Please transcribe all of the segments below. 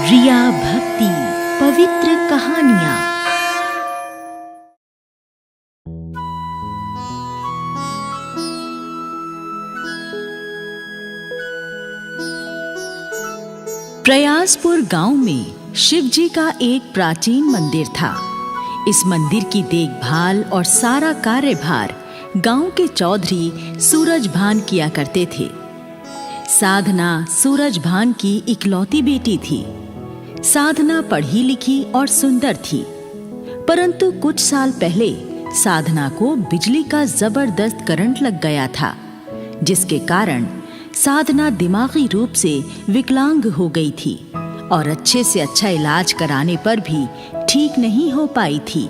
रिया भक्ति पवित्र कहानियां। प्रयासपुर गांव में शिव जी का एक प्राचीन मंदिर था। इस मंदिर की देखभाल और सारा कार्यभार गांव के चौधरी सूरजभान किया करते थे। साधना सूरजभान की इकलौती बेटी थी। साधना पढ़ी लिखी और सुंदर थी, परंतु कुछ साल पहले साधना को बिजली का जबरदस्त करंट लग गया था, जिसके कारण साधना दिमागी रूप से विकलांग हो गई थी और अच्छे से अच्छा इलाज कराने पर भी ठीक नहीं हो पाई थी।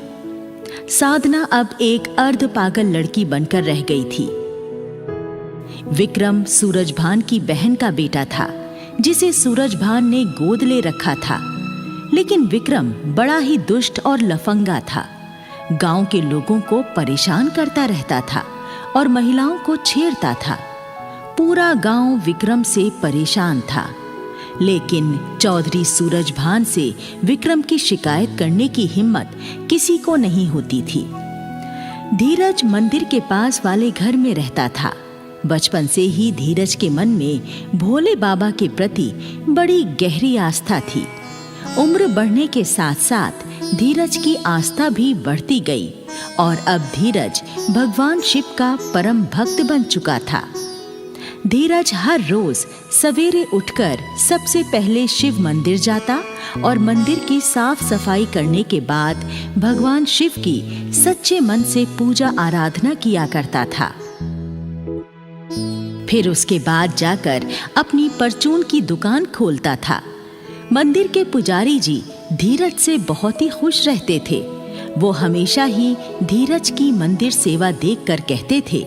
साधना अब एक अर्ध पागल लड़की बनकर रह गई थी। विक्रम सूरजभान की बहन का बेटा था, जिसे सूरजभान ने गोद ले रखा था। लेकिन विक्रम बड़ा ही दुष्ट और लफंगा था। गांव के लोगों को परेशान करता रहता था और महिलाओं को छेड़ता था। पूरा गांव विक्रम से परेशान था, लेकिन चौधरी सूरजभान से विक्रम की शिकायत करने की हिम्मत किसी को नहीं होती थी। धीरज मंदिर के पास वाले घर में रहता था। बचपन से ही धीरज के मन में भोले बाबा के प्रति बड़ी गहरी आस्था थी। उम्र बढ़ने के साथ साथ धीरज की आस्था भी बढ़ती गई और अब धीरज भगवान शिव का परम भक्त बन चुका था। धीरज हर रोज सवेरे उठकर सबसे पहले शिव मंदिर जाता और मंदिर की साफ सफाई करने के बाद भगवान शिव की सच्चे मन से पूजा आराधना किया करता था। फिर उसके बाद जाकर अपनी परचून की दुकान खोलता था। मंदिर के पुजारी जी धीरज से बहुत ही खुश रहते थे। वो हमेशा ही धीरज की मंदिर सेवा देखकर कहते थे,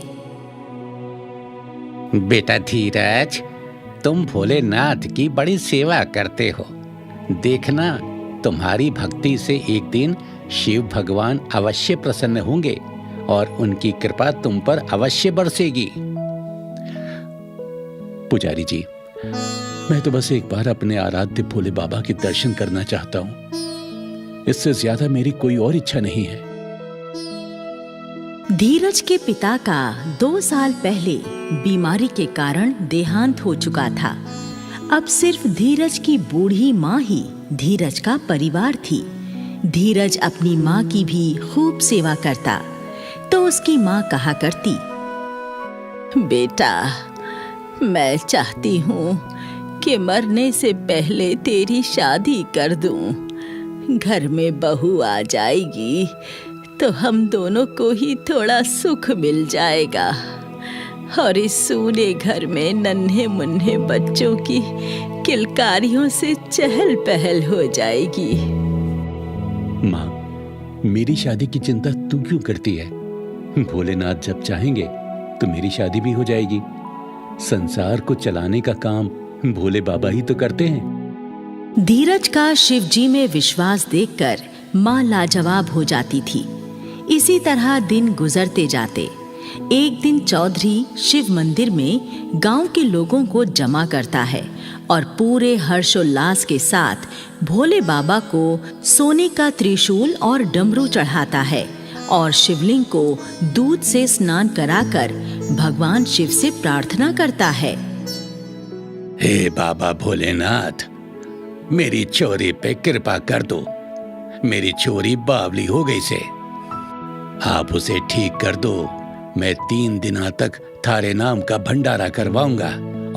बेटा धीरज, तुम भोलेनाथ की बड़ी सेवा करते हो। देखना, तुम्हारी भक्ति से एक दिन शिव भगवान अवश्य प्रसन्न होंगे और उनकी कृपा तुम पर अवश्य बरसेगी। पुजारी जी, मैं तो बस एक बार अपने आराध्य भोले बाबा के दर्शन करना चाहता हूं। इससे ज्यादा मेरी कोई और इच्छा नहीं है। धीरज के पिता का 2 साल पहले बीमारी के कारण देहांत हो चुका था। अब सिर्फ धीरज की बूढ़ी माँ ही धीरज का परिवार थी। धीरज अपनी माँ की भी खूब सेवा करता, तो उसकी माँ कहा करती, बेटा, मैं चाहती हूँ कि मरने से पहले तेरी शादी कर दूँ। घर में बहू आ जाएगी तो हम दोनों को ही थोड़ा सुख मिल जाएगा और इस सूने घर में नन्हे मुन्ने बच्चों की किलकारियों से चहल पहल हो जाएगी। माँ, मेरी शादी की चिंता तू क्यों करती है? भोलेनाथ जब चाहेंगे तो मेरी शादी भी हो जाएगी। संसार को चलाने का काम भोले बाबा ही तो करते हैं। धीरज का शिव जी में विश्वास देखकर माँ लाजवाब हो जाती थी। इसी तरह दिन गुजरते जाते। एक दिन चौधरी शिव मंदिर में गांव के लोगों को जमा करता है और पूरे हर्षोल्लास के साथ भोले बाबा को सोने का त्रिशूल और डमरू चढ़ाता है और शिवलिंग को दूध से स्नान कराकर भगवान शिव से प्रार्थना करता है, हे बाबा भोलेनाथ, मेरी छोरी पे कृपा कर दो। मेरी छोरी बावली हो गई से, आप उसे ठीक कर दो। मैं 3 दिनों तक थारे नाम का भंडारा करवाऊंगा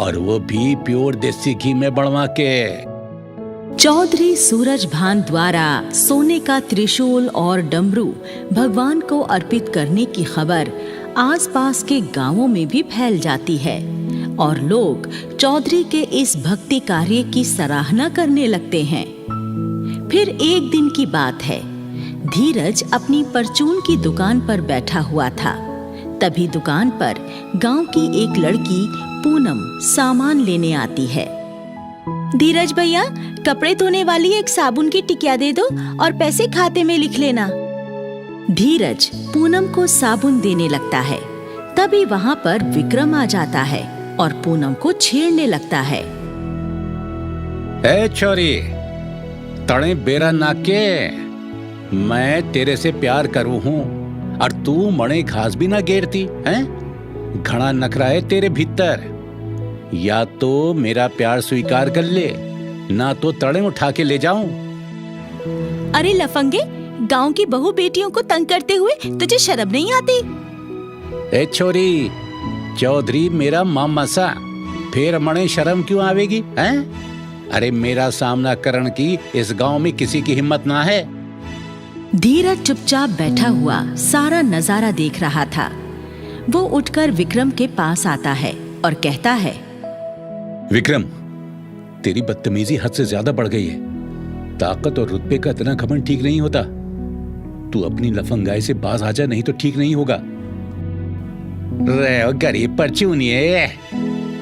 और वो भी प्योर देसी घी में बनवा के। चौधरी सूरजभान द्वारा सोने का त्रिशूल और डमरू भगवान को अर्पित करने की खबर आसपास के गांवों में भी फैल जाती है और लोग चौधरी के इस भक्ति कार्य की सराहना करने लगते हैं। फिर एक दिन की बात है, धीरज अपनी परचून की दुकान पर बैठा हुआ था। तभी दुकान पर गांव की एक लड़की पूनम सामान लेने आती है। धीरज भैया, कपड़े धोने वाली एक साबुन की टिकिया दे दो और पैसे खाते में लिख लेना। धीरज पूनम को साबुन देने लगता है। तभी वहाँ पर विक्रम आ जाता है और पूनम को छेड़ने लगता है। ए छोरी, तड़े बेरा नाके, मैं तेरे से प्यार करूं हूं और तू मणे घास भी ना गेरती हैं? घना नखरा है तेरे भीतर। या तो मेरा प्यार स्वीकार कर ले, ना तो तड़े उठा के ले जाऊं। अरे लफंगे, गांव की बहू बेटियों को तंग करते हुए तुझे शर्म नहीं आती? ए छोरी, चौधरी मेरा मामा सा, फिर मणे शर्म क्यों आवेगी हैं? अरे मेरा सामना करने की इस गांव में किसी की हिम्मत ना है। धीरज चुपचाप बैठा हुआ सारा नजारा देख रहा था। वो उठकर विक्रम के पास आता है और कहता है, विक्रम, तेरी बदतमीजी हद से ज्यादा बढ़ गई है। ताकत और रुतबे का इतना घमंड ठीक नहीं होता। तू अपनी लफंगाई से बाज आ जा, नहीं तो ठीक नहीं होगा। रे गरीब परचूनिए,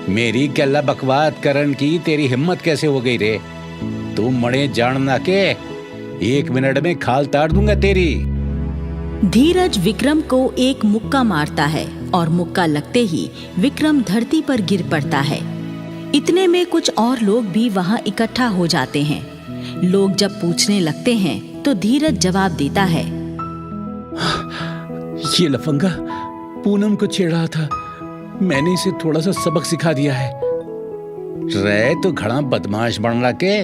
मेरी गल्ला बकवाद करन की तेरी हिम्मत कैसे हो गई रे? तू मड़े जानना के 1 मिनट में खाल ताड़ दूंगा तेरी। धीरज विक्रम को एक मुक्का मारता है और मुक्का लगते ही विक्रम धरती पर गिर पड़ता है। इतने में कुछ और लोग भी वहां इकट्ठा हो जाते हैं। लोग जब पूछने लगते हैं तो धीरज जवाब देता है, ये लफंगा पूनम को छेड़ा था, मैंने इसे थोड़ा सा सबक सिखा दिया है। रे तो घड़ा बदमाश बन रहा के,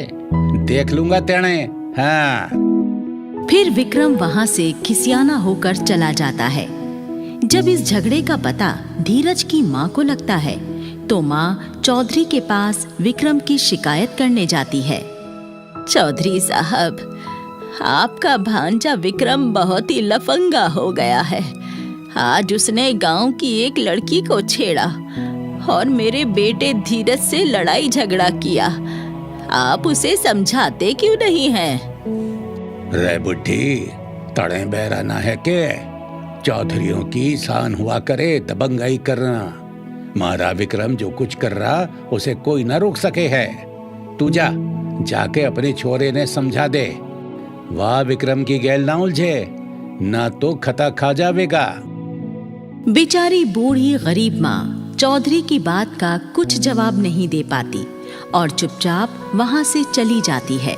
देख लूंगा तेने। हाँ। फिर विक्रम वहां से खिसियाना होकर चला जाता है। जब इस झगड़े का पता धीरज की माँ को लगता है तो माँ चौधरी के पास विक्रम की शिकायत करने जाती है। चौधरी साहब, आपका भांजा विक्रम बहुत ही लफंगा हो गया है। आज उसने गांव की एक लड़की को छेड़ा और मेरे बेटे धीरज से लड़ाई झगड़ा किया। आप उसे समझाते क्यों नहीं हैं? रे बुढ़ी, तड़े बहराना है के? चौधरियों की शान हुआ करे दबंगाई करना। मारा विक्रम जो कुछ कर रहा उसे कोई ना रोक सके है। तू जाके अपने छोरे ने समझा दे। वाह विक्रम की गैल ना उलझे, ना तो खता खा जावेगा। बेचारी बूढ़ी गरीब माँ चौधरी की बात का कुछ जवाब नहीं दे पाती और चुपचाप वहां से चली जाती है।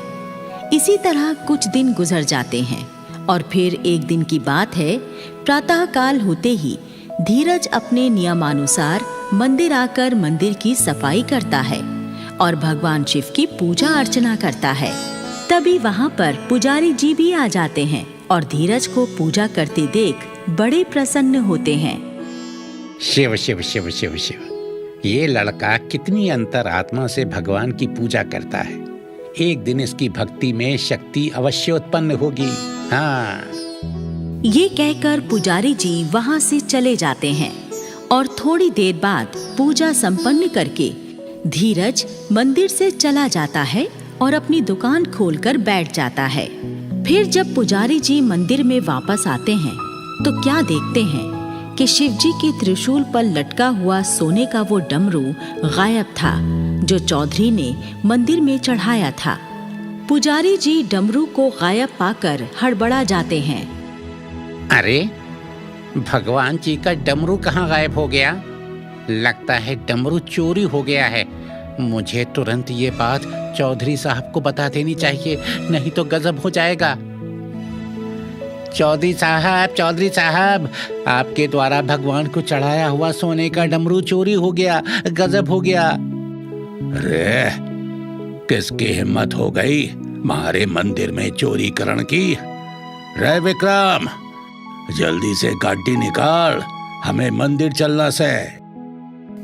इसी तरह कुछ दिन गुजर जाते हैं और फिर एक दिन की बात है, प्रातःकाल होते ही धीरज अपने नियमानुसार मंदिर आकर मंदिर की सफाई करता है और भगवान शिव की पूजा अर्चना करता है। तभी वहां पर पुजारी जी भी आ जाते हैं और धीरज को पूजा करते देख बड़े प्रसन्न होते हैं। शिव शिव शिव शिव शिव, ये लड़का कितनी अंतरात्मा से भगवान की पूजा करता है। एक दिन इसकी भक्ति में शक्ति अवश्य उत्पन्न होगी। हाँ। ये कहकर पुजारी जी वहां से चले जाते हैं और थोड़ी देर बाद पूजा संपन्न करके धीरज मंदिर से चला जाता है और अपनी दुकान खोलकर बैठ जाता है। फिर जब पुजारी जी मंदिर में वापस आते हैं तो क्या देखते हैं कि शिवजी के त्रिशूल पर लटका हुआ सोने का वो डमरू गायब था जो चौधरी ने मंदिर में चढ़ाया था। पुजारी जी डमरू को गायब पाकर हड़बड़ा जाते हैं। अरे, भगवान जी का डमरू कहाँ गायब हो गया? लगता है डमरू चोरी हो गया है। मुझे तुरंत ये बात चौधरी साहब को बता देनी चाहिए, नहीं तो गजब हो जाएगा। चौधरी साहब, आपके द्वारा भगवान को चढ़ाया हुआ सोने का डमरू चोरी हो गया, गजब हो गया। अरे, किसकी हिम्मत हो गई हमारे मंदिर में चोरी करने की? रे विक्रम, जल्दी से गाड़ी निकाल, हमें मंदिर चलना से।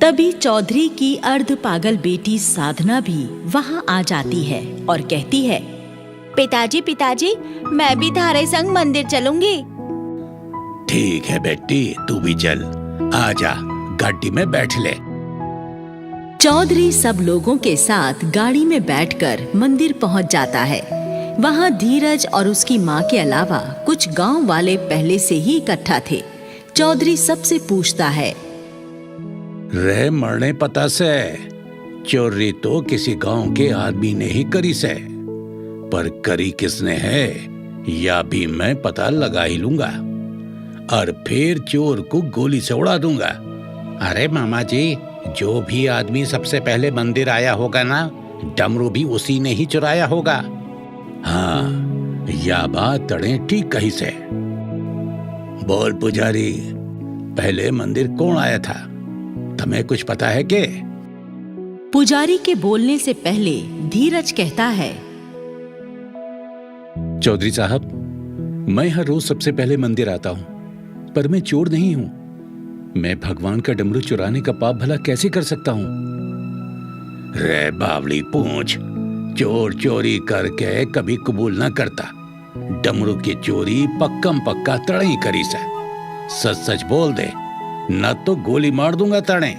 तभी चौधरी की अर्ध पागल बेटी साधना भी वहां आ जाती है और कहती है, पिताजी, मैं भी थारे संग मंदिर चलूंगी। ठीक है बेटी, तू भी चल, आजा गाड़ी में बैठ ले। चौधरी सब लोगों के साथ गाड़ी में बैठकर मंदिर पहुंच जाता है। वहां धीरज और उसकी माँ के अलावा कुछ गांव वाले पहले से ही इकट्ठा थे। चौधरी सबसे पूछता है, रे मरने पता से चोरी तो किसी गांव के आदमी ने ही करी से, पर करी किसने है या भी मैं पता लगा ही लूंगा और फिर चोर को गोली से उड़ा दूंगा। अरे मामा जी, जो भी आदमी सबसे पहले मंदिर आया होगा ना, डमरू भी उसी ने ही चुराया होगा। हाँ, या बात तड़े ठीक कही से। बोल पुजारी, पहले मंदिर कौन आया था? तुम्हें कुछ पता है के? पुजारी के बोलने से पहले धीरज कहता है, चौधरी साहब, मैं हर रोज सबसे पहले मंदिर आता हूं, पर मैं चोर नहीं हूं। मैं भगवान का डमरू चुराने का पाप भला कैसे कर सकता हूं? रे बावली पूंछ, चोर चोरी करके कभी कबूल ना करता। डमरू की चोरी पक्कम पक्का तड़े करी से। सच सच बोल दे, न तो गोली मार दूंगा तड़े।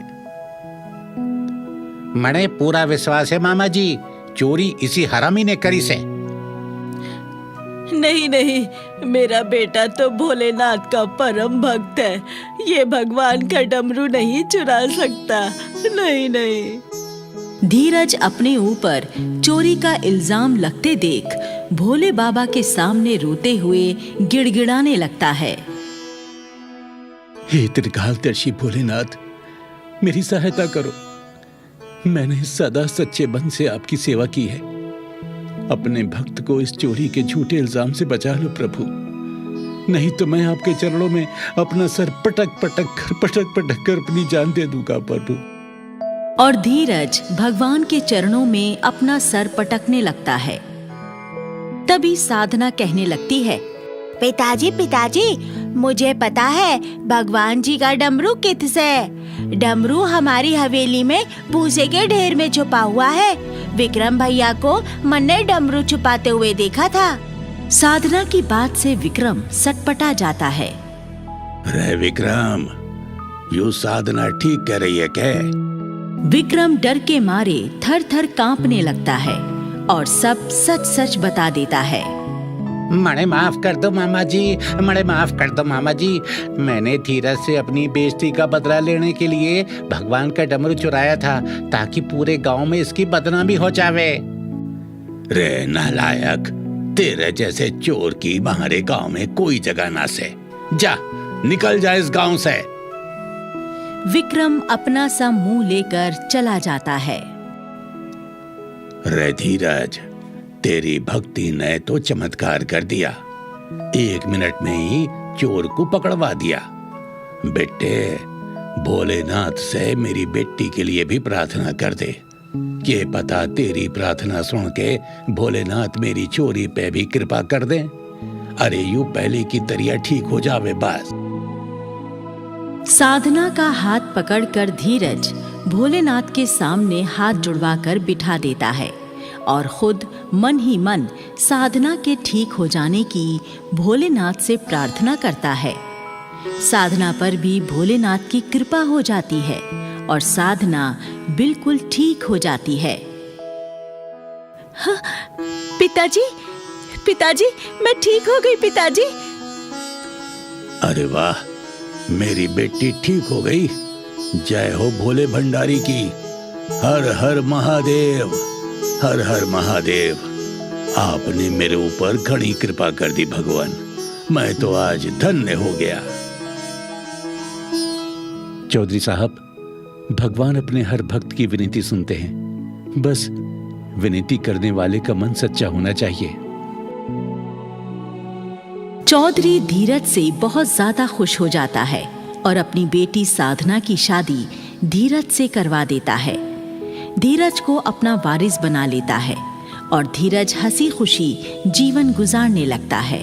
मने पूरा विश्वास है मामा जी, चोरी इसी हरामी ने करी से। नहीं नहीं, मेरा बेटा तो भोलेनाथ का परम भक्त है, ये भगवान का डमरू नहीं चुरा सकता। नहीं नहीं। धीरज अपने ऊपर चोरी का इल्जाम लगते देख भोले बाबा के सामने रोते हुए गिड़गिड़ाने लगता है। हे त्रिकालदर्शी भोलेनाथ, मेरी सहायता करो। मैंने सदा सच्चे मन से आपकी सेवा की है। अपने भक्त को इस चोरी के झूठे इल्जाम से बचा लो प्रभु, नहीं तो मैं आपके चरणों में अपना सर पटक पटक कर अपनी जान दे दूंगा प्रभु। और धीरज भगवान के चरणों में अपना सर पटकने लगता है। तभी साधना कहने लगती है, पिताजी पिताजी, मुझे पता है भगवान जी का डमरू किससे। डमरू हमारी हवेली में भूसे के ढेर में छुपा हुआ है। विक्रम भैया को मैंने डमरू छुपाते हुए देखा था। साधना की बात से विक्रम सटपटा जाता है। रे विक्रम, यू साधना ठीक कह रही है क्या? विक्रम डर के मारे थर थर कांपने लगता है और सब सच सच बता देता है। मणे माफ कर दो मामा जी, मणे माफ कर दो मामा जी। मैंने धीरज से अपनी बेइज्जती का बदला लेने के लिए भगवान का डमरू चुराया था, ताकि पूरे गांव में इसकी बदनामी हो जावे। रे नालायक, तेरे जैसे चोर की हमारे गांव में कोई जगह ना से। जा, निकल जा इस गांव से। विक्रम अपना सा मुंह लेकर चला जाता है। रे धीरज, तेरी भक्ति ने तो चमत्कार कर दिया। 1 मिनट में ही चोर को पकड़वा दिया। बेटे, भोलेनाथ से मेरी बेटी के लिए भी प्रार्थना कर दे। ये पता तेरी प्रार्थना सुन के भोलेनाथ मेरी चोरी पे भी कृपा कर दे। अरे यूं पहले की तरह ठीक हो जावे बस। साधना का हाथ पकड़कर धीरज भोलेनाथ के सामने हाथ जुड़वाकर बिठा देता है और खुद मन ही मन साधना के ठीक हो जाने की भोलेनाथ से प्रार्थना करता है। साधना पर भी भोलेनाथ की कृपा हो जाती है और साधना बिल्कुल ठीक हो जाती है। हाँ, पिताजी पिताजी, मैं ठीक हो गई पिताजी। अरे वाह, मेरी बेटी ठीक हो गई। जय हो भोले भंडारी की। हर हर महादेव, हर हर महादेव। आपने मेरे ऊपर घनी कृपा कर दी भगवान, मैं तो आज धन्य हो गया। चौधरी साहब, भगवान अपने हर भक्त की विनती सुनते हैं। बस विनती करने वाले का मन सच्चा होना चाहिए। चौधरी धीरज से बहुत ज्यादा खुश हो जाता है और अपनी बेटी साधना की शादी धीरज से करवा देता है। धीरज को अपना वारिस बना लेता है और धीरज हंसी खुशी जीवन गुजारने लगता है।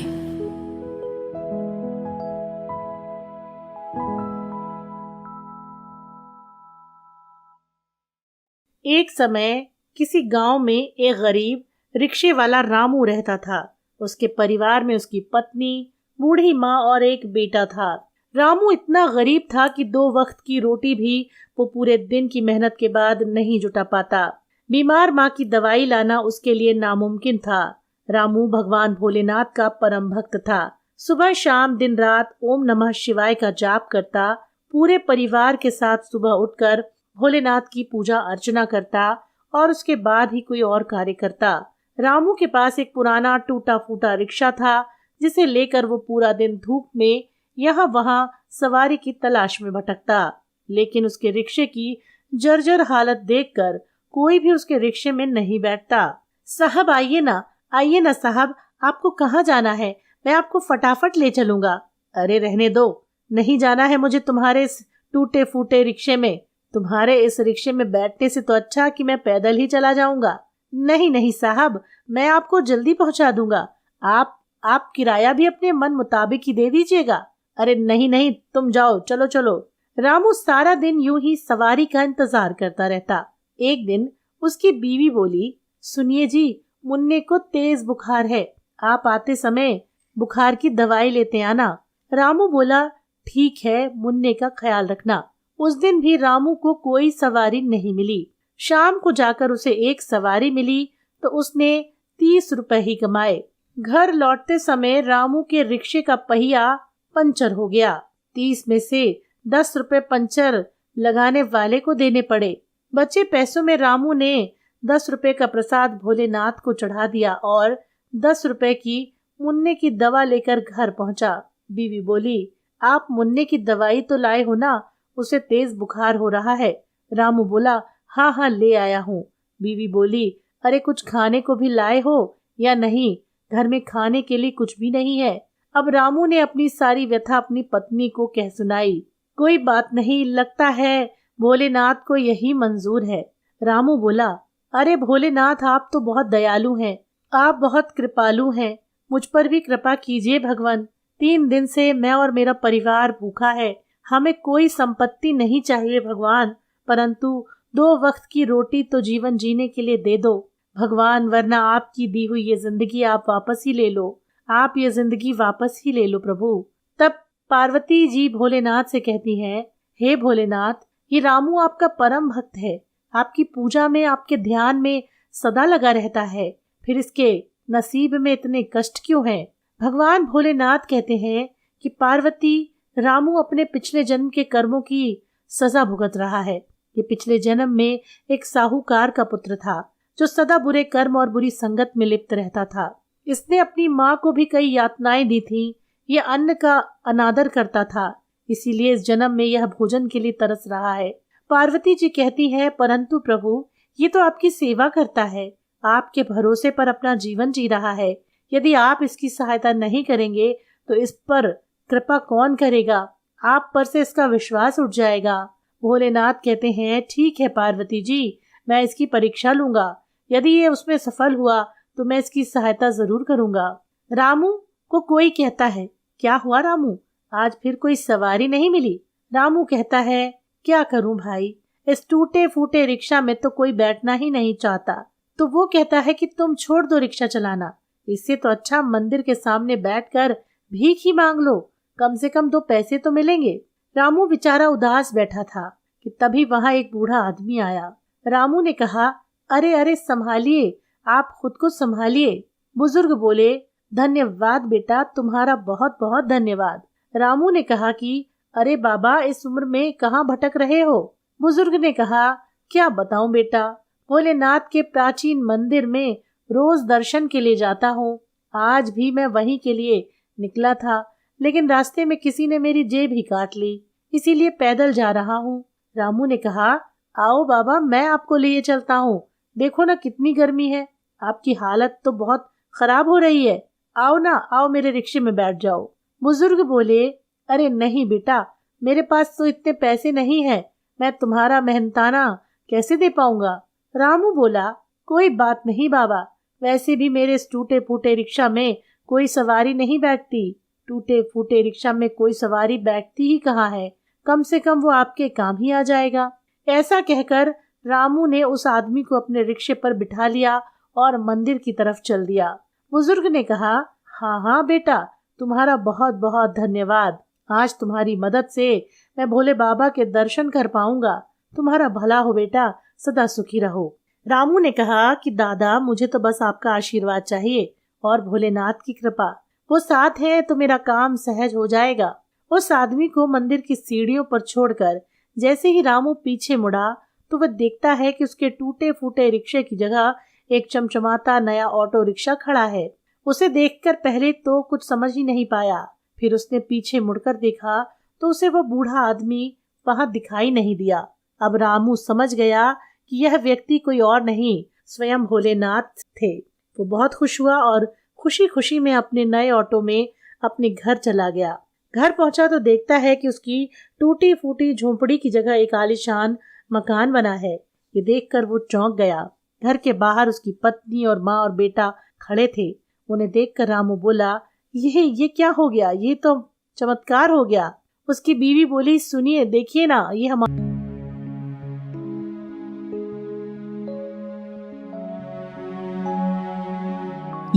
एक समय किसी गांव में एक गरीब रिक्शे वाला रामू रहता था। उसके परिवार में उसकी पत्नी, बूढ़ी माँ और एक बेटा था। रामू इतना गरीब था कि 2 वक्त की रोटी भी वो पूरे दिन की मेहनत के बाद नहीं जुटा पाता। बीमार माँ की दवाई लाना उसके लिए नामुमकिन था। रामू भगवान भोलेनाथ का परम भक्त था। सुबह शाम दिन रात ओम नमः शिवाय का जाप करता। पूरे परिवार के साथ सुबह उठकर भोलेनाथ की पूजा अर्चना करता और उसके बाद ही कोई और कार्य करता। रामू के पास एक पुराना टूटा फूटा रिक्शा था, जिसे लेकर वो पूरा दिन धूप में यहाँ वहाँ सवारी की तलाश में भटकता। लेकिन उसके रिक्शे की जर्जर हालत देखकर कोई भी उसके रिक्शे में नहीं बैठता। साहब आइए ना, आइए ना साहब, आपको कहाँ जाना है? मैं आपको फटाफट ले चलूंगा। अरे रहने दो, नहीं जाना है मुझे तुम्हारे इस टूटे फूटे रिक्शे में। तुम्हारे इस रिक्शे में बैठने से तो अच्छा कि मैं पैदल ही चला जाऊंगा। नहीं नहीं साहब, मैं आपको जल्दी पहुंचा दूंगा। आप किराया भी अपने मन मुताबिक ही दे दीजिएगा। अरे नहीं नहीं, तुम जाओ, चलो चलो। रामू सारा दिन यूं ही सवारी का इंतजार करता रहता। एक दिन उसकी बीवी बोली, सुनिए जी, मुन्ने को तेज बुखार है, आप आते समय बुखार की दवाई लेते आना। रामू बोला, ठीक है, मुन्ने का ख्याल रखना। उस दिन भी रामू को कोई सवारी नहीं मिली। शाम को जाकर उसे एक सवारी मिली तो उसने 30 रुपए ही कमाए। घर लौटते समय रामू के रिक्शे का पहिया पंचर हो गया। 30 में से 10 रुपए पंचर लगाने वाले को देने पड़े। बचे पैसों में रामू ने 10 रुपए का प्रसाद भोलेनाथ को चढ़ा दिया और 10 रुपए की मुन्ने की दवा लेकर घर पहुंचा। बीवी बोली, आप मुन्ने की दवाई तो लाए हो ना, उसे तेज बुखार हो रहा है। रामू बोला, हाँ हाँ ले आया हूँ। बीवी बोली, अरे कुछ खाने को भी लाए हो या नहीं? घर में खाने के लिए कुछ भी नहीं है। अब रामू ने अपनी सारी व्यथा अपनी पत्नी को कह सुनाई। कोई बात नहीं, लगता है भोलेनाथ को यही मंजूर है। रामू बोला, अरे भोलेनाथ, आप तो बहुत दयालु हैं, आप बहुत कृपालु हैं, मुझ पर भी कृपा कीजिए भगवान। 3 दिन से मैं और मेरा परिवार भूखा है। हमें कोई संपत्ति नहीं चाहिए भगवान, परंतु 2 वक्त की रोटी तो जीवन जीने के लिए दे दो भगवान, वरना आपकी दी हुई ये जिंदगी आप वापस ही ले लो। आप ये जिंदगी वापस ही ले लो प्रभु। तब पार्वती जी भोलेनाथ से कहती हैं, हे भोलेनाथ, ये रामू आपका परम भक्त है, आपकी पूजा में, आपके ध्यान में सदा लगा रहता है, फिर इसके नसीब में इतने कष्ट क्यों हैं? भगवान भोलेनाथ कहते हैं कि पार्वती, रामू अपने पिछले जन्म के कर्मों की सजा भुगत रहा है। ये पिछले जन्म में एक साहूकार का पुत्र था जो सदा बुरे कर्म और बुरी संगत में लिप्त रहता था। इसने अपनी माँ को भी कई यातनाएं दी थीं। ये अन्न का अनादर करता था, इसीलिए इस जन्म में यह भोजन के लिए तरस रहा है। पार्वती जी कहती हैं, परंतु प्रभु, ये तो आपकी सेवा करता है, आपके भरोसे पर अपना जीवन जी रहा है। यदि आप इसकी सहायता नहीं करेंगे तो इस पर कृपा कौन करेगा? आप पर से इसका विश्वास उठ जाएगा। भोलेनाथ कहते हैं, ठीक है पार्वती जी, मैं इसकी परीक्षा लूंगा। यदि ये उसमें सफल हुआ तो मैं इसकी सहायता जरूर करूंगा। रामू को कोई कहता है, क्या हुआ रामू, आज फिर कोई सवारी नहीं मिली? रामू कहता है, क्या करूं भाई, इस टूटे फूटे रिक्शा में तो कोई बैठना ही नहीं चाहता। तो वो कहता है कि तुम छोड़ दो रिक्शा चलाना, इससे तो अच्छा मंदिर के सामने बैठकर भीख ही मांग लो, कम से कम 2 पैसे तो मिलेंगे। रामू बेचारा उदास बैठा था कि तभी वहां एक बूढ़ा आदमी आया। रामू ने कहा, अरे अरे संभालिए, आप खुद को संभालिए। बुजुर्ग बोले, धन्यवाद बेटा, तुम्हारा बहुत बहुत धन्यवाद। रामू ने कहा कि अरे बाबा, इस उम्र में कहाँ भटक रहे हो? बुजुर्ग ने कहा, क्या बताऊं बेटा, भोलेनाथ के प्राचीन मंदिर में रोज दर्शन के लिए जाता हूँ। आज भी मैं वहीं के लिए निकला था, लेकिन रास्ते में किसी ने मेरी जेब ही काट ली, इसीलिए पैदल जा रहा हूँ। रामू ने कहा, आओ बाबा, मैं आपको लिए चलता हूँ, देखो ना कितनी गर्मी है, आपकी हालत तो बहुत खराब हो रही है। आओ ना, आओ मेरे रिक्शे में बैठ जाओ। बुजुर्ग बोले, अरे नहीं बेटा, मेरे पास तो इतने पैसे नहीं है, मैं तुम्हारा मेहनताना कैसे दे पाऊंगा। रामू बोला, कोई बात नहीं बाबा, वैसे भी मेरे इस टूटे फूटे रिक्शा में कोई सवारी नहीं बैठती। टूटे फूटे रिक्शा में कोई सवारी बैठती ही कहाँ है, कम से कम वो आपके काम ही आ जाएगा। ऐसा कहकर रामू ने उस आदमी को अपने रिक्शे पर बिठा लिया और मंदिर की तरफ चल दिया। बुजुर्ग ने कहा, हाँ हाँ बेटा, तुम्हारा बहुत बहुत धन्यवाद, आज तुम्हारी मदद से मैं भोले बाबा के दर्शन कर पाऊंगा। तुम्हारा भला हो बेटा, सदा सुखी रहो। रामू ने कहा कि दादा, मुझे तो बस आपका आशीर्वाद चाहिए और भोलेनाथ की कृपा, वो साथ है तो मेरा काम सहज हो जाएगा। उस आदमी को मंदिर की सीढ़ियों पर छोड़कर जैसे ही रामू पीछे मुड़ा तो वह देखता है कि उसके टूटे फूटे रिक्शे की जगह एक चमचमाता नया ऑटो रिक्शा खड़ा है। उसे देखकर पहले तो कुछ समझ ही नहीं पाया, फिर उसने पीछे मुड़कर देखा तो उसे वह बूढ़ा आदमी वहां दिखाई नहीं दिया। अब रामू समझ गया कि यह व्यक्ति कोई और नहीं, स्वयं भोलेनाथ थे। वो बहुत खुश हुआ और खुशी खुशी में अपने नए ऑटो में अपने घर चला गया। घर पहुंचा तो देखता है कि उसकी टूटी फूटी झोंपड़ी की जगह एक आलीशान मकान बना है। ये देखकर वो चौंक गया। घर के बाहर उसकी पत्नी और माँ और बेटा खड़े थे। उन्हें देखकर रामू बोला, ये क्या हो गया? ये तो चमत्कार हो गया। उसकी बीवी बोली, सुनिए, देखिए ना, ये हमारा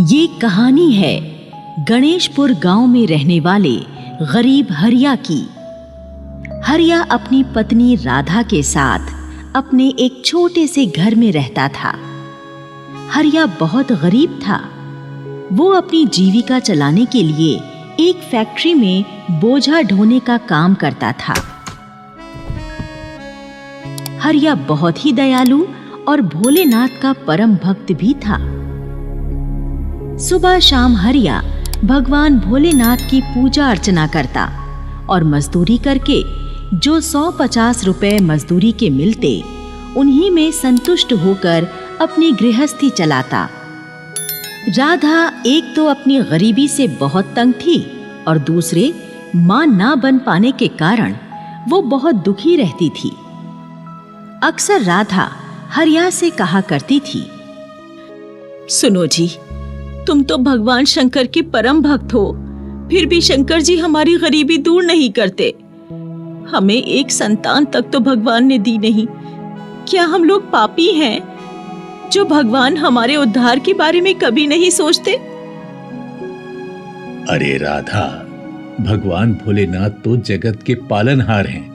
ये कहानी है गणेशपुर गांव में रहने वाले गरीब हरिया की। हरिया अपनी पत्नी राधा के साथ अपने एक छोटे से घर में रहता था। हरिया बहुत गरीब था। वो अपनी जीविका चलाने के लिए एक फैक्ट्री में बोझा ढोने का काम करता था। हरिया बहुत ही दयालु और भोलेनाथ का परम भक्त भी था। सुबह शाम हरिया भगवान भोलेनाथ की पूजा अर्चना करता और मजदूरी करके जो 150 रुपए मजदूरी के मिलते, उन्हीं में संतुष्ट होकर अपनी गृहस्थी चलाता। राधा एक तो अपनी गरीबी से बहुत तंग थी और दूसरे मां ना बन पाने के कारण वो बहुत दुखी रहती थी। अक्सर राधा हरिया से कहा करती थी, सुनो जी, तुम तो भगवान शंकर के परम भक्त हो, फिर भी शंकर जी हमारी गरीबी दूर नहीं करते। हमें एक संतान तक तो भगवान ने दी नहीं। क्या हम लोग पापी हैं जो भगवान हमारे उद्धार के बारे में कभी नहीं सोचते? अरे राधा, भगवान भोलेनाथ तो जगत के पालनहार हैं।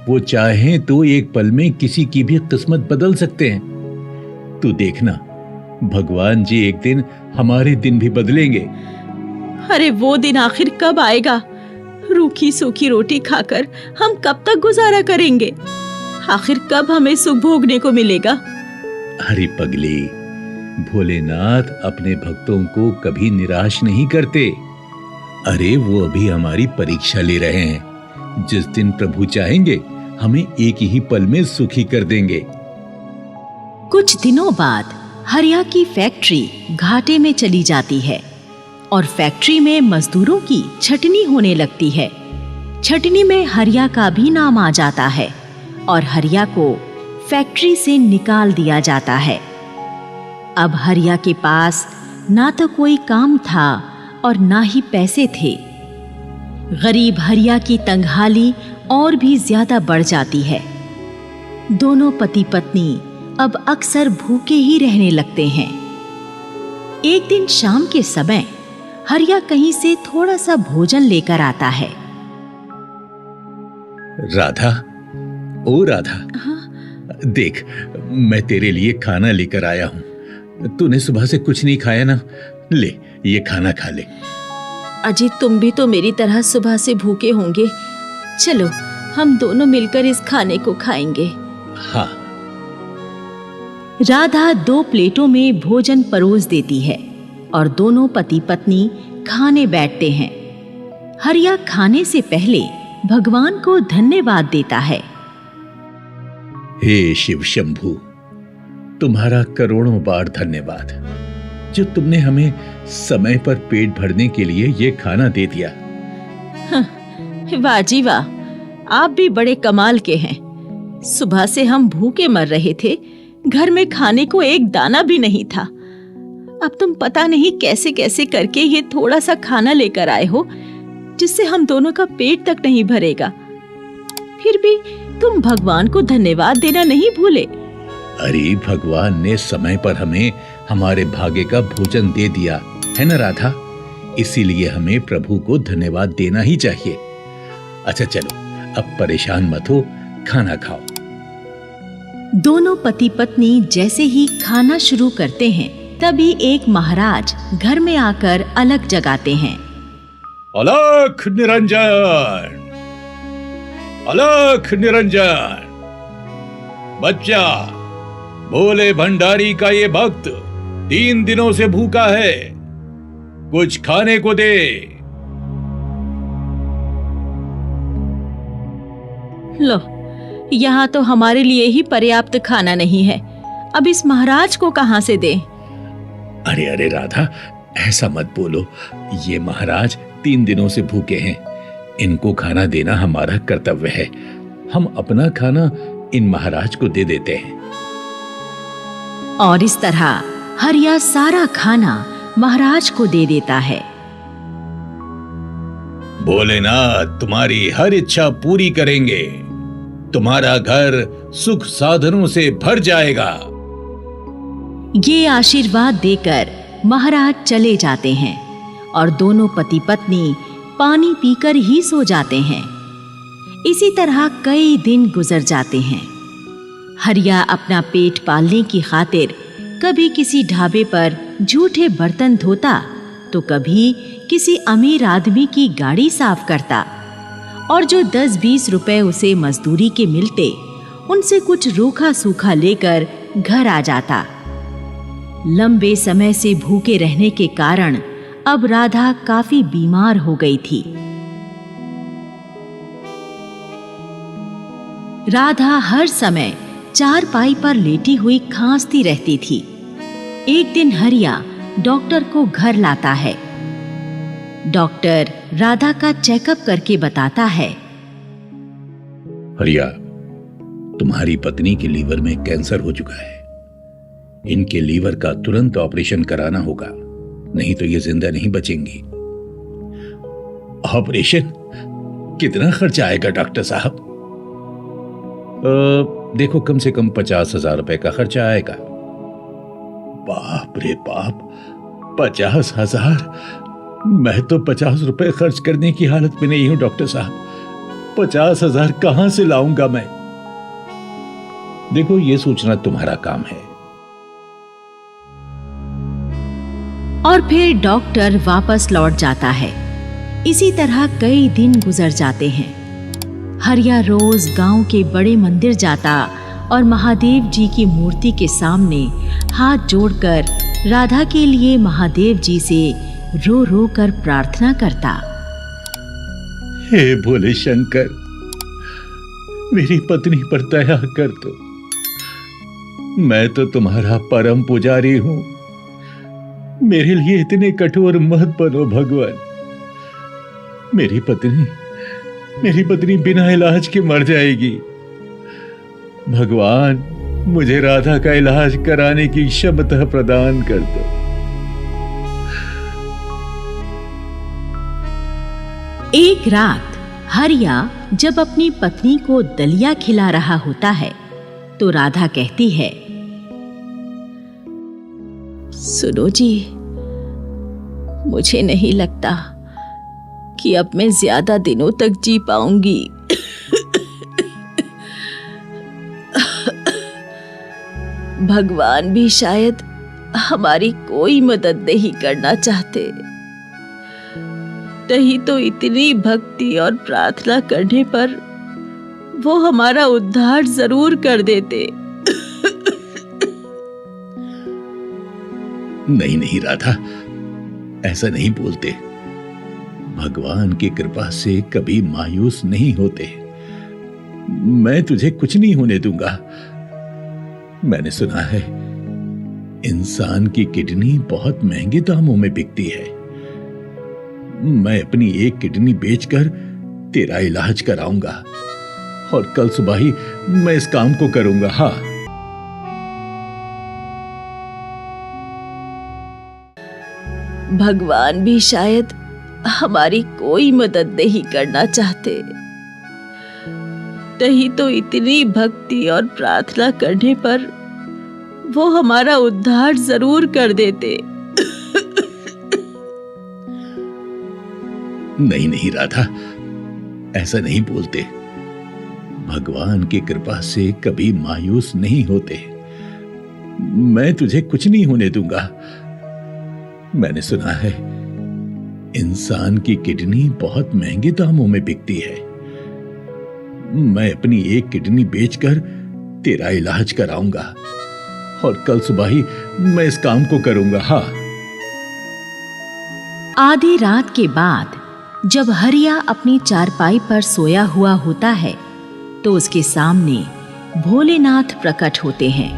वो चाहें तो एक पल में किसी की भी किस्मत बदल सकते हैं। तू देखना, भगवान जी एक दिन हमारे दिन भी बदलेंगे। अरे वो दिन आखिर कब आएगा? रूखी सूखी रोटी खाकर हम कब तक गुजारा करेंगे? आखिर कब हमें सुख भोगने को मिलेगा? अरे पगली, भोलेनाथ अपने भक्तों को कभी निराश नहीं करते। अरे वो अभी हमारी परीक्षा ले रहे हैं। जिस दिन प्रभु चाहेंगे हमें एक ही पल में सुखी कर देंगे। कुछ दिनों बाद हरिया की फैक्ट्री घाटे में चली जाती है और फैक्ट्री में मजदूरों की छटनी होने लगती है। छटनी में हरिया का भी नाम आ जाता है और हरिया को फैक्ट्री से निकाल दिया जाता है। अब हरिया के पास ना तो कोई काम था और ना ही पैसे थे। गरीब हरिया की तंगहाली और भी ज्यादा बढ़ जाती है। दोनों पति पत्नी अब अक्सर भूखे ही रहने लगते हैं। एक दिन शाम के समय हरिया कहीं से थोड़ा सा भोजन लेकर आता है। राधा, ओ राधा, देख, मैं तेरे लिए खाना लेकर आया हूँ। तूने सुबह से कुछ नहीं खाया ना? ले, ये खाना खा ले। अजी, तुम भी तो मेरी तरह सुबह से भूखे होंगे। चलो, हम दोनों मिलकर इस खाने को खाएंगे। हाँ। राधा 2 प्लेटों में भोजन परोस देती है और दोनों पति पत्नी खाने बैठते हैं। हरिया खाने से पहले भगवान को धन्यवाद देता है। हे शिव शंभू, तुम्हारा करोड़ों बार धन्यवाद जो तुमने हमें समय पर पेट भरने के लिए ये खाना दे दिया। वाह जी वाह, आप भी बड़े कमाल के हैं। सुबह से हम भूखे मर रहे थे, घर में खाने को एक दाना भी नहीं था। अब तुम पता नहीं कैसे कैसे करके ये थोड़ा सा खाना लेकर आए हो जिससे हम दोनों का पेट तक नहीं भरेगा। फिर भी तुम भगवान को धन्यवाद देना नहीं भूले। अरे भगवान ने समय पर हमें हमारे भाग्य का भोजन दे दिया है ना राधा, इसीलिए हमें प्रभु को धन्यवाद देना ही चाहिए। अच्छा चलो, अब परेशान मत हो, खाना खाओ। दोनों पति पत्नी जैसे ही खाना शुरू करते हैं तभी एक महाराज घर में आकर अलग जगाते हैं। अलख निरंजन, अलख निरंजन, बच्चा, भोले भंडारी का ये भक्त 3 दिनों से भूखा है, कुछ खाने को दे। लो, यहाँ तो हमारे लिए ही पर्याप्त खाना नहीं है, अब इस महाराज को कहाँ से दें? अरे अरे राधा, ऐसा मत बोलो। ये महाराज 3 दिनों से भूखे हैं। इनको खाना देना हमारा कर्तव्य है। हम अपना खाना इन महाराज को दे देते हैं। और इस तरह हरिया सारा खाना महाराज को दे देता है। भोलेनाथ तुम्हारी हर इच्छा पूरी करेंगे। तुम्हारा घर सुख साधनों से भर जाएगा। ये आशीर्वाद देकर महाराज चले जाते हैं और दोनों पति पत्नी पानी पीकर ही सो जाते हैं। इसी तरह कई दिन गुजर जाते हैं। हरिया अपना पेट पालने की खातिर कभी किसी ढाबे पर झूठे बर्तन धोता तो कभी किसी अमीर आदमी की गाड़ी साफ करता, और जो 10-20 रुपए उसे मजदूरी के मिलते उनसे कुछ रूखा सूखा लेकर घर आ जाता। लंबे समय से भूखे रहने के कारण अब राधा काफी बीमार हो गई थी। राधा हर समय चारपाई पर लेटी हुई खांसती रहती थी। एक दिन हरिया डॉक्टर को घर लाता है। डॉक्टर राधा का चेकअप करके बताता है, हरिया, तुम्हारी पत्नी के लीवर में कैंसर हो चुका है। इनके लीवर का तुरंत ऑपरेशन कराना होगा, नहीं तो ये जिंदा नहीं बचेंगी। ऑपरेशन? कितना खर्चा आएगा डॉक्टर साहब? देखो, कम से कम 50,000 रुपए का खर्चा आएगा। बाप रे बाप, 50,000? मैं तो 50 रुपए खर्च करने की हालत में नहीं हूं डॉक्टर साहब। 50,000 कहां से लाऊंगा मैं? देखो, ये सोचना तुम्हारा काम है। और फिर डॉक्टर वापस लौट जाता है। इसी तरह कई दिन गुजर जाते हैं। हरिया रोज गांव के बड़े मंदिर जाता और महादेव जी की मूर्ति के सामने हाथ जोड़कर राधा के लिए महादेव जी से रो रो कर प्रार्थना करता। हे भोले शंकर, मेरी पत्नी पर दया कर दो। मैं तो तुम्हारा परम पुजारी हूं। मेरे लिए इतने कठोर मत बनो भगवान। मेरी पत्नी बिना इलाज के मर जाएगी। भगवान, मुझे राधा का इलाज कराने की क्षमता प्रदान कर दो। एक रात हरिया जब अपनी पत्नी को दलिया खिला रहा होता है तो राधा कहती है, सुनो जी, मुझे नहीं लगता कि अब मैं ज्यादा दिनों तक जी पाऊंगी। भगवान भी शायद हमारी कोई मदद नहीं करना चाहते, नहीं तो इतनी भक्ति और प्रार्थना करने पर वो हमारा उद्धार जरूर कर देते। नहीं नहीं राधा, ऐसा नहीं बोलते। भगवान की कृपा से कभी मायूस नहीं होते। मैं तुझे कुछ नहीं होने दूंगा। मैंने सुना है इंसान की किडनी बहुत महंगे दामों में बिकती है। मैं अपनी एक किडनी बेचकर तेरा इलाज कराऊंगा और कल सुबह ही मैं इस काम को करूंगा। हाँ, भगवान भी शायद हमारी कोई मदद नहीं करना चाहते, नहीं तो इतनी भक्ति और प्रार्थना करने पर वो हमारा उद्धार जरूर कर देते। नहीं नहीं राधा, ऐसा नहीं बोलते। भगवान की कृपा से कभी मायूस नहीं होते। मैं तुझे कुछ नहीं होने दूंगा। मैंने सुना है इंसान की किडनी बहुत महंगे दामों में बिकती है। मैं अपनी एक किडनी बेचकर तेरा इलाज कराऊंगा और कल सुबह ही मैं इस काम को करूंगा। हाँ। आधी रात के बाद जब हरिया अपनी चारपाई पर सोया हुआ होता है तो उसके सामने भोलेनाथ प्रकट होते हैं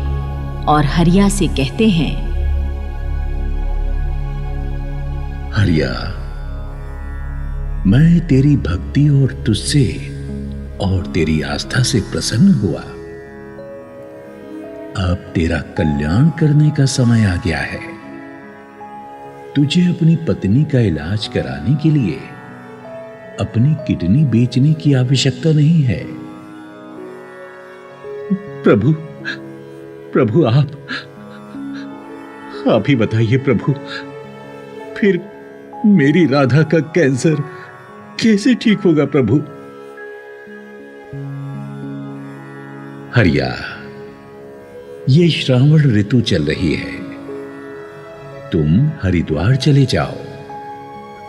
और हरिया से कहते हैं, हरिया, मैं तेरी भक्ति और तुझसे और तेरी आस्था से प्रसन्न हुआ। अब तेरा कल्याण करने का समय आ गया है। तुझे अपनी पत्नी का इलाज कराने के लिए अपनी किडनी बेचने की आवश्यकता नहीं है। प्रभु, प्रभु आप ही बताइए प्रभु, फिर मेरी राधा का कैंसर कैसे ठीक होगा प्रभु? हरिया, ये श्रावण ऋतु चल रही है। तुम हरिद्वार चले जाओ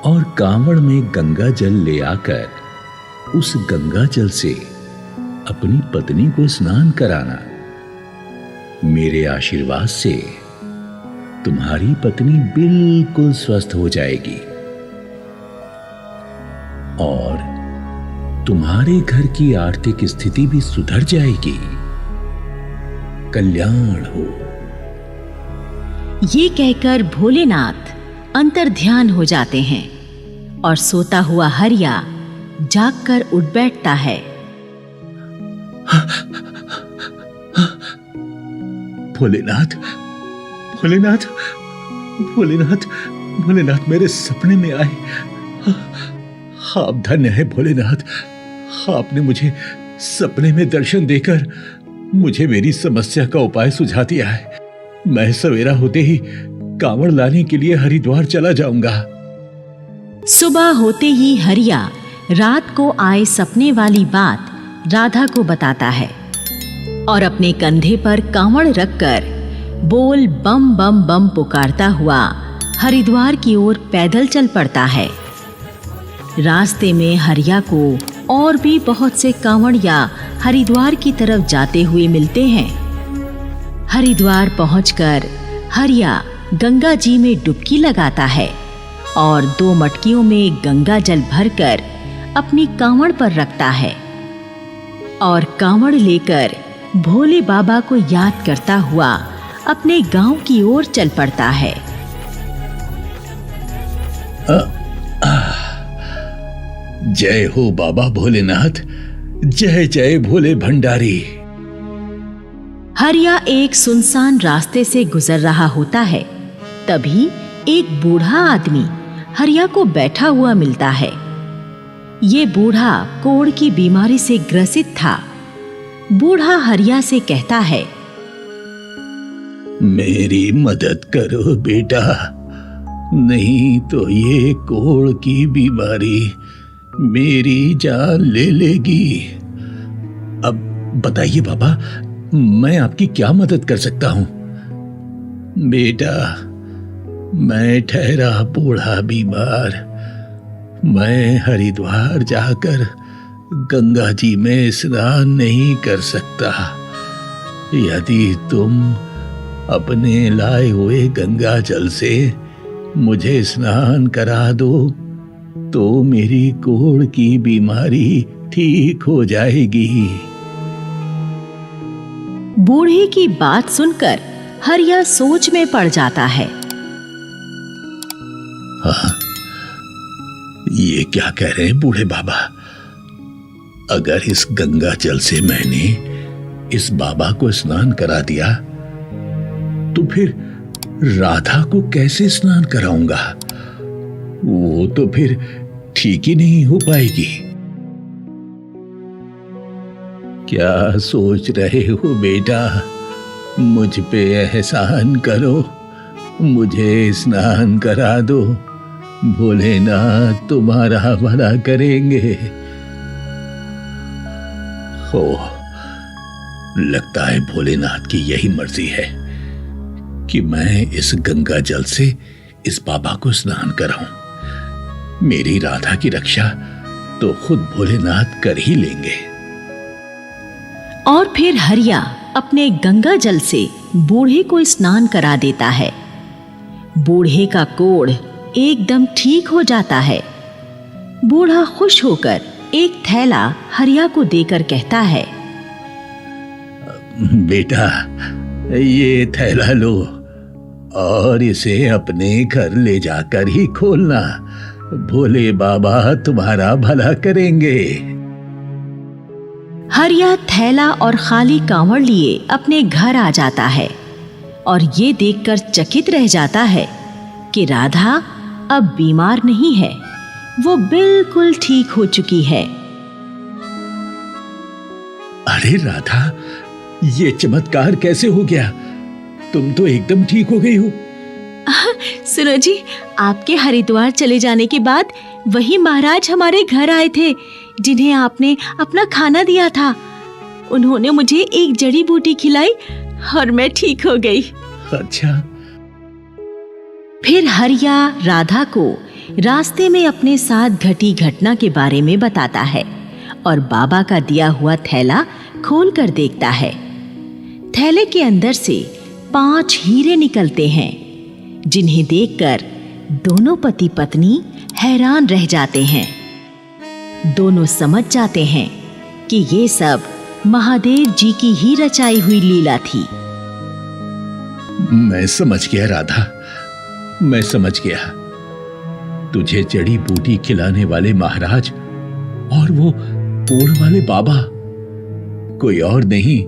और कांवड़ में गंगा जल ले आकर उस गंगा जल से अपनी पत्नी को स्नान कराना। मेरे आशीर्वाद से तुम्हारी पत्नी बिल्कुल स्वस्थ हो जाएगी और तुम्हारे घर की आर्थिक स्थिति भी सुधर जाएगी। कल्याण हो। ये कहकर भोलेनाथ अंतर्ध्यान हो जाते हैं और सोता हुआ हरिया जागकर उठ बैठता है। भोलेनाथ, भोलेनाथ, भोलेनाथ, भोलेनाथ मेरे सपने में आए। आप धन्य है भोलेनाथ, आपने मुझे सपने में दर्शन देकर मुझे मेरी समस्या का उपाय सुझा दिया है। मैं सवेरा होते ही कांवड़ लाने के लिए हरिद्वार चला जाऊंगा। सुबह होते ही हरिया रात को आए सपने वाली बात राधा को बताता है और अपने कंधे पर कांवड़ रखकर बोल बम बम बम पुकारता हुआ हरिद्वार की ओर पैदल चल पड़ता है। रास्ते में हरिया को और भी बहुत से कांवड़िया हरिद्वार की तरफ जाते हुए मिलते हैं। हरिद्वार पहुंचकर हरिया गंगा जी में डुबकी लगाता है और 2 मटकियों में गंगा जल भरकर अपनी कांवड़ पर रखता है और कांवड़ लेकर भोले बाबा को याद करता हुआ अपने गांव की ओर चल पड़ता है। जय हो बाबा भोलेनाथ, जय जय भोले भंडारी। हरिया एक सुनसान रास्ते से गुजर रहा होता है। तभी एक बूढ़ा आदमी हरिया को बैठा हुआ मिलता है। ये बूढ़ा कोढ़ की बीमारी से ग्रसित था। बूढ़ा हरिया से कहता है, मेरी मदद करो बेटा, नहीं तो ये कोढ़ की बीमारी मेरी जान ले लेगी। अब बताइए बाबा, मैं आपकी क्या मदद कर सकता हूं? बेटा, मैं ठहरा बूढ़ा बीमार। मैं हरिद्वार जाकर गंगा जी में स्नान नहीं कर सकता। यदि तुम अपने लाए हुए गंगा जल से मुझे स्नान करा दो तो मेरी कोढ़ की बीमारी ठीक हो जाएगी। बूढ़े की बात सुनकर हरिया सोच में पड़ जाता है। हाँ, ये क्या कह रहे हैं बूढ़े बाबा? अगर इस गंगा जल से मैंने इस बाबा को स्नान करा दिया तो फिर राधा को कैसे स्नान कराऊंगा? वो तो फिर ठीक ही नहीं हो पाएगी। क्या सोच रहे हो बेटा? मुझ पे एहसान करो, मुझे स्नान करा दो, भोलेनाथ तुम्हारा भला करेंगे। हो, लगता है भोलेनाथ की यही मर्जी है कि मैं इस गंगा जल से इस बाबा को स्नान कराऊं। मेरी राधा की रक्षा तो खुद भोलेनाथ कर ही लेंगे। और फिर हरिया अपने गंगा जल से बूढ़े को स्नान करा देता है। बूढ़े का कोढ़ एकदम ठीक हो जाता है। बूढ़ा खुश होकर एक थैला हरिया को देकर कहता है, बेटा, ये थैला लो और इसे अपने घर ले जाकर ही खोलना। भोले बाबा तुम्हारा भला करेंगे। हरिया थैला और खाली कांवड़ लिए अपने घर आ जाता है और ये देखकर चकित रह जाता है कि राधा अब बीमार नहीं है, वो बिल्कुल ठीक हो चुकी है। अरे राधा, ये चमत्कार कैसे हो गया? तुम तो एकदम ठीक हो गई हो। सुनो जी, आपके हरिद्वार चले जाने के बाद वही महाराज हमारे घर आए थे जिन्हें आपने अपना खाना दिया था। उन्होंने मुझे एक जड़ी बूटी खिलाई और मैं ठीक हो गई। अच्छा। फिर हरिया राधा को रास्ते में अपने साथ घटी घटना के बारे में बताता है और बाबा का दिया हुआ थैला खोल कर देखता है। थैले के अंदर से 5 हीरे निकलते हैं, जिन्हें देखकर दोनों पति पत्नी हैरान रह जाते हैं। दोनों समझ जाते हैं कि ये सब महादेव जी की ही रचाई हुई लीला थी। मैं समझ गया राधा, मैं समझ गया। तुझे जड़ी बूटी खिलाने वाले महाराज और वो पोड़ वाले बाबा कोई और नहीं,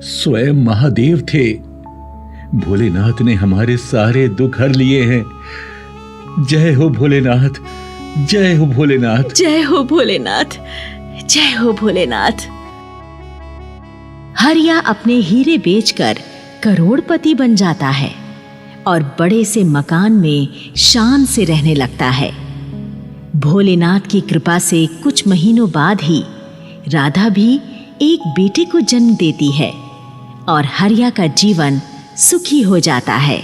स्वयं महादेव थे। भोलेनाथ ने हमारे सारे दुख हर लिए हैं। जय हो भोलेनाथ, जय हो भोलेनाथ, जय हो भोलेनाथ, जय हो भोलेनाथ। हरिया अपने हीरे बेचकर करोड़पति बन जाता है और बड़े से मकान में शान से रहने लगता है। भोलेनाथ की कृपा से कुछ महीनों बाद ही राधा भी एक बेटे को जन्म देती है और हरिया का जीवन सुखी हो जाता है।